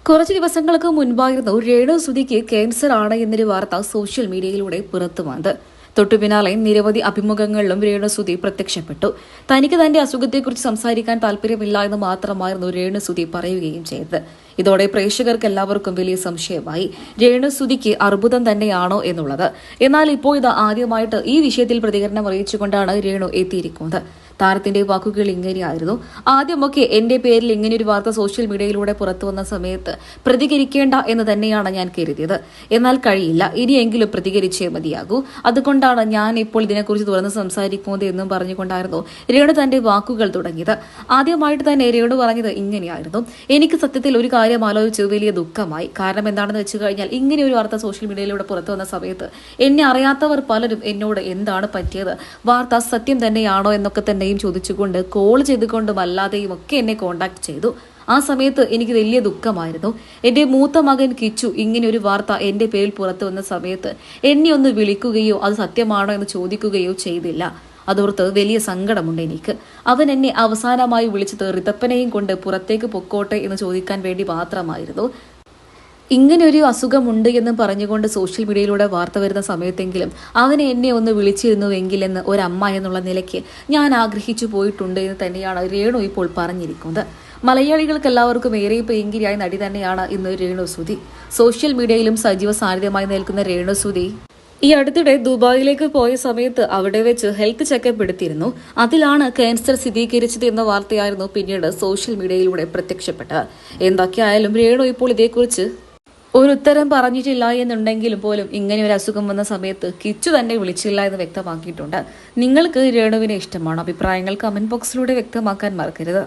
കുറച്ച് ദിവസങ്ങൾക്ക് മുൻപായിരുന്നു രേണു സുധിക്ക് ക്യാൻസർ ആണ് എന്നൊരു വാർത്ത സോഷ്യൽ മീഡിയയിലൂടെ പുറത്തു വന്നത്. തൊട്ടുപിന്നാലെ നിരവധി അഭിമുഖങ്ങളിലും രേണുസുതി പ്രത്യക്ഷപ്പെട്ടു. തനിക്ക് തന്റെ അസുഖത്തെക്കുറിച്ച് സംസാരിക്കാൻ താല്പര്യമില്ല എന്ന് മാത്രമായിരുന്നു രേണുസുതി പറയുകയും ചെയ്തത്. ഇതോടെ പ്രേക്ഷകർക്ക് എല്ലാവർക്കും വലിയ സംശയമായി രേണുസുതിക്ക് അർബുദം തന്നെയാണോ എന്നുള്ളത്. എന്നാൽ ഇപ്പോൾ ഇത് ആദ്യമായിട്ട് ഈ വിഷയത്തിൽ പ്രതികരണം അറിയിച്ചുകൊണ്ടാണ് രേണു എത്തിയിരിക്കുന്നത്. താരത്തിന്റെ വാക്കുകൾ ഇങ്ങനെയായിരുന്നു. ആദ്യമൊക്കെ എന്റെ പേരിൽ ഇങ്ങനെയൊരു വാർത്ത സോഷ്യൽ മീഡിയയിലൂടെ പുറത്തു വന്ന സമയത്ത് പ്രതികരിക്കേണ്ട എന്ന് തന്നെയാണ് ഞാൻ കരുതിയത്. എന്നാൽ കഴിയില്ല, ഇനിയെങ്കിലും പ്രതികരിച്ചേ മതിയാകൂ. അതുകൊണ്ടാണ് ഞാൻ ഇപ്പോൾ ഇതിനെക്കുറിച്ച് തുറന്ന് സംസാരിക്കുന്നത് എന്നും പറഞ്ഞുകൊണ്ടായിരുന്നു രേണു തന്റെ വാക്കുകൾ തുടങ്ങിയത്. ആദ്യമായിട്ട് തന്നെ രേണു പറഞ്ഞത് ഇങ്ങനെയായിരുന്നു. എനിക്ക് സത്യത്തിൽ ഒരു കാര്യം ആലോചിച്ച് വലിയ ദുഃഖമായി. കാരണം എന്താണെന്ന് വെച്ച് കഴിഞ്ഞാൽ ഇങ്ങനെ ഒരു വാർത്ത സോഷ്യൽ മീഡിയയിലൂടെ പുറത്തു വന്ന സമയത്ത് എന്നെ അറിയാത്തവർ പലരും എന്നോട് എന്താണ് പറ്റിയത്, വാർത്ത സത്യം തന്നെയാണോ എന്നൊക്കെ തന്നെ ചോദിച്ചുകൊണ്ട് കോൾ ചെയ്തുകൊണ്ടും അല്ലാതെയും ഒക്കെ എന്നെ കോണ്ടാക്ട് ചെയ്തു. ആ സമയത്ത് എനിക്ക് വലിയ ദുഃഖമായിരുന്നു. എന്റെ മൂത്ത മകൻ കിച്ചു ഇങ്ങനെ ഒരു വാർത്ത എന്റെ പേരിൽ പുറത്തു വന്ന സമയത്ത് എന്നെ ഒന്ന് വിളിക്കുകയോ അത് സത്യമാണോ എന്ന് ചോദിക്കുകയോ ചെയ്തില്ല. അതോർത്ത് വലിയ സങ്കടമുണ്ട് എനിക്ക്. അവൻ എന്നെ അവസാനമായി വിളിച്ചത് റിതപ്പനെയും കൊണ്ട് പുറത്തേക്ക് പൊക്കോട്ടെ എന്ന് ചോദിക്കാൻ വേണ്ടി മാത്രമായിരുന്നു. ഇങ്ങനെ ഒരു അസുഖമുണ്ട് എന്ന് പറഞ്ഞുകൊണ്ട് സോഷ്യൽ മീഡിയയിലൂടെ വാർത്ത വരുന്ന സമയത്തെങ്കിലും അവനെ എന്നെ ഒന്ന് വിളിച്ചിരുന്നുവെങ്കിൽ എന്ന് ഒരമ്മ എന്നുള്ള നിലയ്ക്ക് ഞാൻ ആഗ്രഹിച്ചു പോയിട്ടുണ്ട് എന്ന് തന്നെയാണ് രേണു ഇപ്പോൾ പറഞ്ഞിരിക്കുന്നത്. മലയാളികൾക്ക് എല്ലാവർക്കും ഏറെ പ്രിയങ്കരിയായ നടി തന്നെയാണ് ഇന്ന് രേണുസുതി. സോഷ്യൽ മീഡിയയിലും സജീവ സാന്നിധ്യമായി നിൽക്കുന്ന രേണുസുതി ഈ അടുത്തിടെ ദുബായിലേക്ക് പോയ സമയത്ത് അവിടെ വെച്ച് ഹെൽത്ത് ചെക്കപ്പ് എടുത്തിരുന്നു. അതിലാണ് ക്യാൻസർ സ്ഥിരീകരിച്ചത് എന്ന വാർത്തയായിരുന്നു പിന്നീട് സോഷ്യൽ മീഡിയയിലൂടെ പ്രത്യക്ഷപ്പെട്ടത്. എന്തൊക്കെയായാലും രേണു ഇപ്പോൾ ഇതേക്കുറിച്ച് ഒരു ഉത്തരം പറഞ്ഞിട്ടില്ല എന്നുണ്ടെങ്കിലും പോലും ഇങ്ങനെ ഒരു അസുഖം വന്ന സമയത്ത് കിച്ചു തന്നെ വിളിച്ചില്ല എന്ന് വ്യക്തമാക്കിയിട്ടുണ്ട്. നിങ്ങൾക്ക് രേണുവിനെ ഇഷ്ടമാണോ? അഭിപ്രായങ്ങൾ കമന്റ് ബോക്സിലൂടെ വ്യക്തമാക്കാൻ മറക്കരുത്.